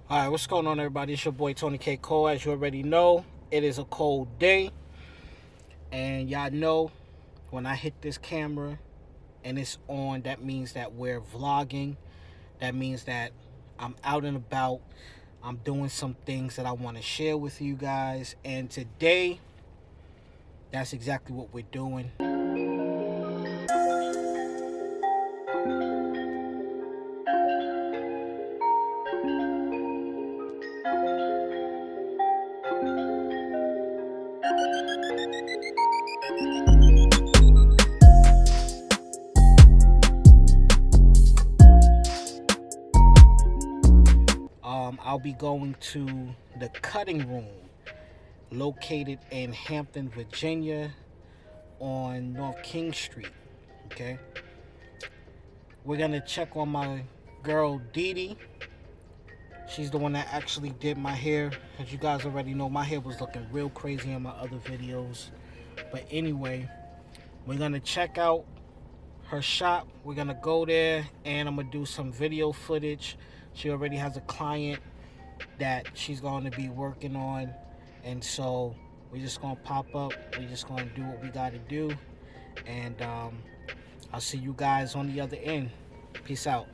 Alright, what's going on, everybody? It's your boy Tony K. Cole. As you already know, it is a cold day. And y'all know when I hit this camera and it's on, that means that we're vlogging. That means that I'm out and about. I'm doing some things that I want to share with you guys. And today, that's exactly what we're doing. I'll be going to the Cutting Room, located in Hampton, Virginia, on North King Street. Okay, we're gonna check on my girl Dee Dee. She's the one that actually did my hair. As you guys already know, my hair was looking real crazy in my other videos. But anyway, we're gonna check out her shop. We're gonna go there and I'm gonna do some video footage. She already has a client that she's going to be working on, and so we're just gonna pop up. We're just gonna do what we gotta do, and I'll see you guys on the other end. Peace out.